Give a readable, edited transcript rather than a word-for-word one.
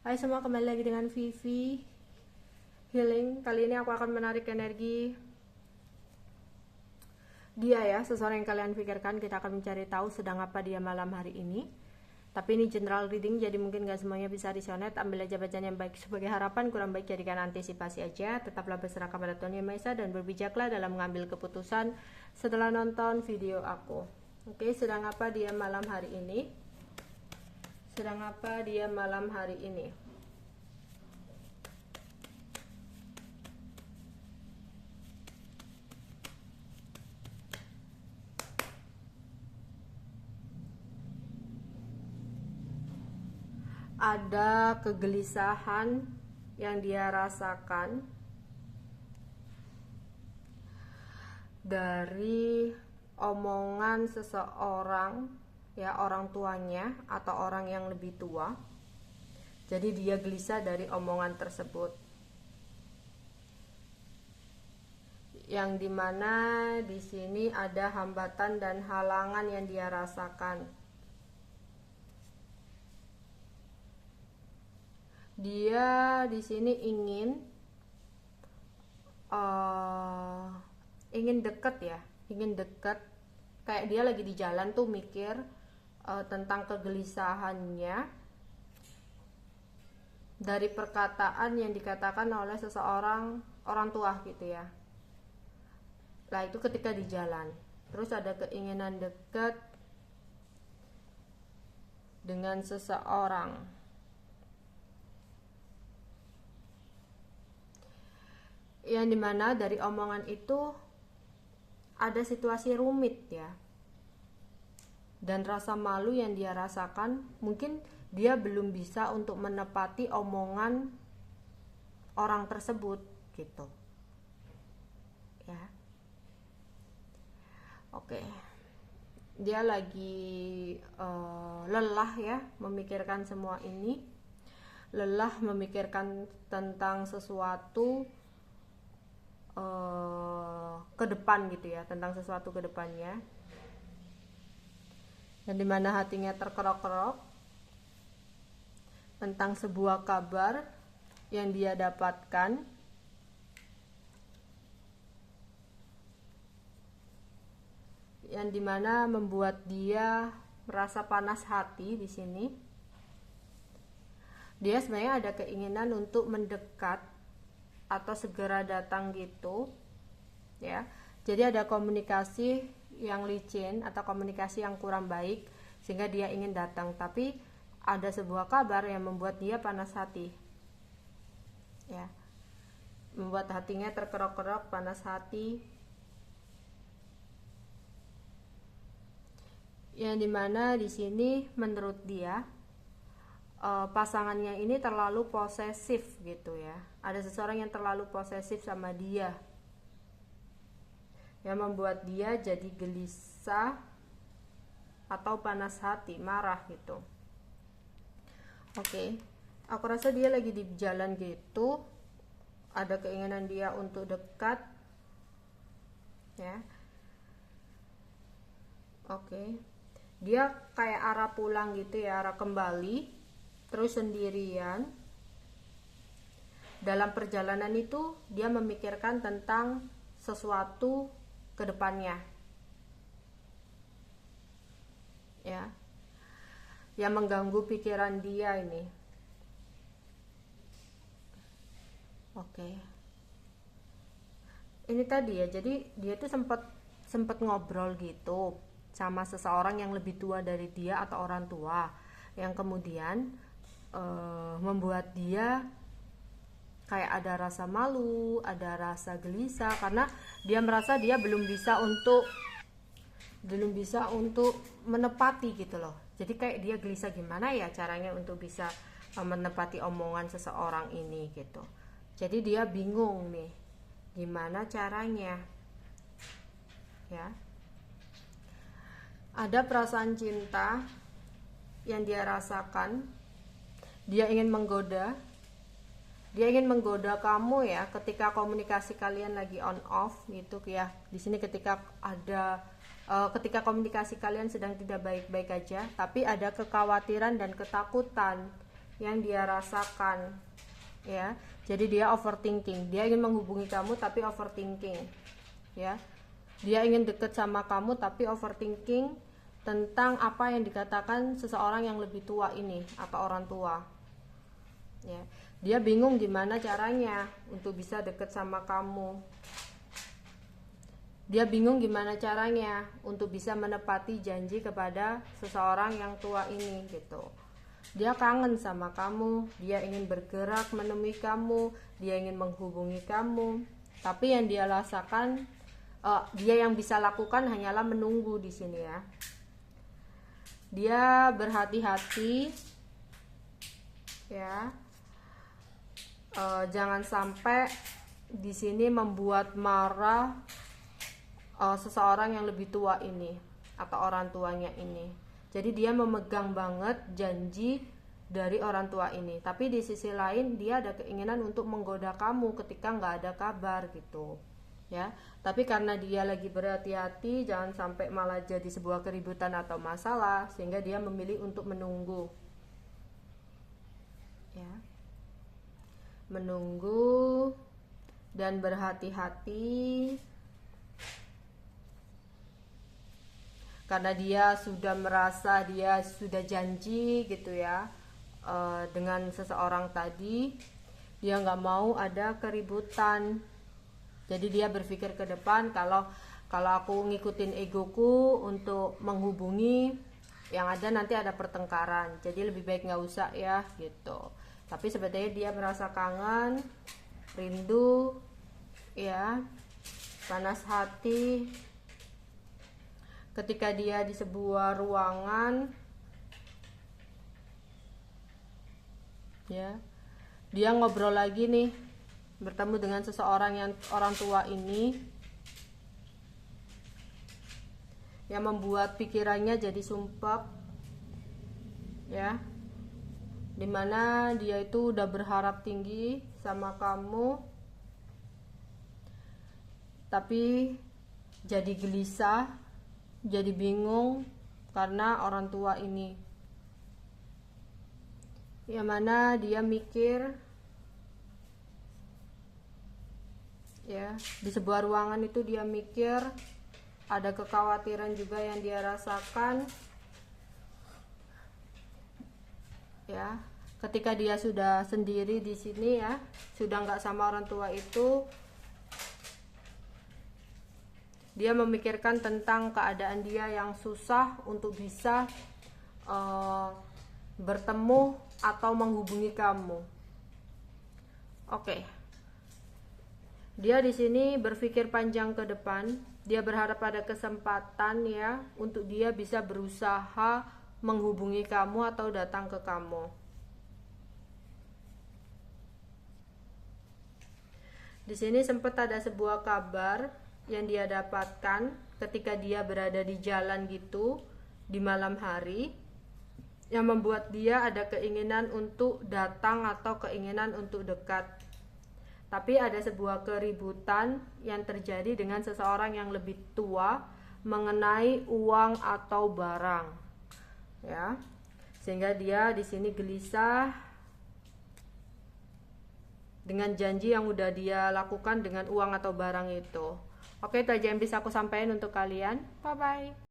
Hai semua, kembali lagi dengan Vivi Healing. Kali ini aku akan menarik energi dia ya, seseorang yang kalian pikirkan. Kita akan mencari tahu sedang apa dia malam hari ini. Tapi ini general reading, jadi mungkin gak semuanya bisa resonate. Ambil aja bacaan yang baik sebagai harapan, kurang baik jadikan antisipasi aja. Tetaplah berserah kepada Tuhan Yang Maha Esa dan berbijaklah dalam mengambil keputusan setelah nonton video aku. Oke, sedang apa dia malam hari ini? Sedang apa dia malam hari ini? Ada kegelisahan yang dia rasakan dari omongan seseorang, ya, orang tuanya atau orang yang lebih tua. Jadi dia gelisah dari omongan tersebut, yang dimana di sini ada hambatan dan halangan yang dia rasakan. Dia di sini ingin deket ya, ingin deket, kayak dia lagi di jalan tuh mikir tentang kegelisahannya dari perkataan yang dikatakan oleh seseorang orang tua gitu ya. Nah itu ketika di jalan, terus ada keinginan deket dengan seseorang, yang dimana dari omongan itu ada situasi rumit ya, dan rasa malu yang dia rasakan. Mungkin dia belum bisa untuk menepati omongan orang tersebut gitu ya. Oke, dia lagi lelah ya memikirkan semua ini, lelah memikirkan tentang sesuatu ke depan gitu ya, tentang sesuatu ke depannya, dan dimana hatinya terkerok-kerok tentang sebuah kabar yang dia dapatkan, yang dimana membuat dia merasa panas hati. Di sini dia sebenarnya ada keinginan untuk mendekat atau segera datang gitu ya. Jadi ada komunikasi yang licin atau komunikasi yang kurang baik sehingga dia ingin datang, tapi ada sebuah kabar yang membuat dia panas hati ya, membuat hatinya terkerok-kerok, panas hati, yang dimana di sini menurut dia pasangannya ini terlalu posesif gitu ya. Ada seseorang yang terlalu posesif sama dia, yang membuat dia jadi gelisah atau panas hati, marah gitu. Oke, aku rasa dia lagi di jalan gitu, ada keinginan dia untuk dekat ya. Oke, dia kayak arah pulang gitu ya, arah kembali, terus sendirian. Dalam perjalanan itu dia memikirkan tentang sesuatu ke depannya ya, yang mengganggu pikiran dia ini. Oke, ini tadi ya, jadi dia tuh sempat ngobrol gitu sama seseorang yang lebih tua dari dia atau orang tua, yang kemudian membuat dia kayak ada rasa malu, ada rasa gelisah karena dia merasa dia belum bisa untuk menepati gitu loh. Jadi kayak dia gelisah gimana ya caranya untuk bisa menepati omongan seseorang ini gitu. Jadi dia bingung nih gimana caranya ya. Ada perasaan cinta yang dia rasakan. Dia ingin menggoda kamu ya, ketika komunikasi kalian lagi on off gitu ya. Di sini ketika komunikasi kalian sedang tidak baik-baik aja, tapi ada kekhawatiran dan ketakutan yang dia rasakan, ya. Jadi dia overthinking, dia ingin menghubungi kamu tapi overthinking, ya. Dia ingin deket sama kamu tapi overthinking tentang apa yang dikatakan seseorang yang lebih tua ini atau orang tua, ya. Dia bingung gimana caranya untuk bisa deket sama kamu. Dia bingung gimana caranya untuk bisa menepati janji kepada seseorang yang tua ini gitu. Dia kangen sama kamu, dia ingin bergerak menemui kamu, dia ingin menghubungi kamu. Tapi yang dia rasakan, dia yang bisa lakukan hanyalah menunggu di sini, ya. Dia berhati-hati, ya. Jangan sampai di sini membuat marah seseorang yang lebih tua ini atau orang tuanya ini. Jadi dia memegang banget janji dari orang tua ini. Tapi di sisi lain dia ada keinginan untuk menggoda kamu ketika nggak ada kabar gitu, ya. Tapi karena dia lagi berhati-hati jangan sampai malah jadi sebuah keributan atau masalah, sehingga dia memilih untuk menunggu, ya. Menunggu dan berhati-hati karena dia sudah merasa dia sudah janji gitu, ya, dengan seseorang tadi. Dia nggak mau ada keributan, jadi dia berpikir ke depan, kalau aku ngikutin egoku untuk menghubungi, yang ada nanti ada pertengkaran, jadi lebih baik nggak usah ya gitu. Tapi sebetulnya dia merasa kangen, rindu, ya, panas hati ketika dia di sebuah ruangan, ya. Dia ngobrol lagi nih, bertemu dengan seseorang yang orang tua ini, yang membuat pikirannya jadi sumpek, ya. Dimana dia itu udah berharap tinggi sama kamu, tapi jadi gelisah, jadi bingung karena orang tua ini. Yang mana dia mikir, ya, di sebuah ruangan itu dia mikir, ada kekhawatiran juga yang dia rasakan, ya. Ketika dia sudah sendiri di sini, ya, sudah nggak sama orang tua itu, dia memikirkan tentang keadaan dia yang susah untuk bisa bertemu atau menghubungi kamu. Oke. Dia di sini berpikir panjang ke depan. Dia berharap ada kesempatan, ya, untuk dia bisa berusaha menghubungi kamu atau datang ke kamu. Di sini sempat ada sebuah kabar yang dia dapatkan ketika dia berada di jalan gitu di malam hari, yang membuat dia ada keinginan untuk datang atau keinginan untuk dekat. Tapi ada sebuah keributan yang terjadi dengan seseorang yang lebih tua mengenai uang atau barang, ya. Sehingga dia di sini gelisah dengan janji yang udah dia lakukan dengan uang atau barang itu. Oke, itu aja yang bisa aku sampaikan untuk kalian. Bye bye.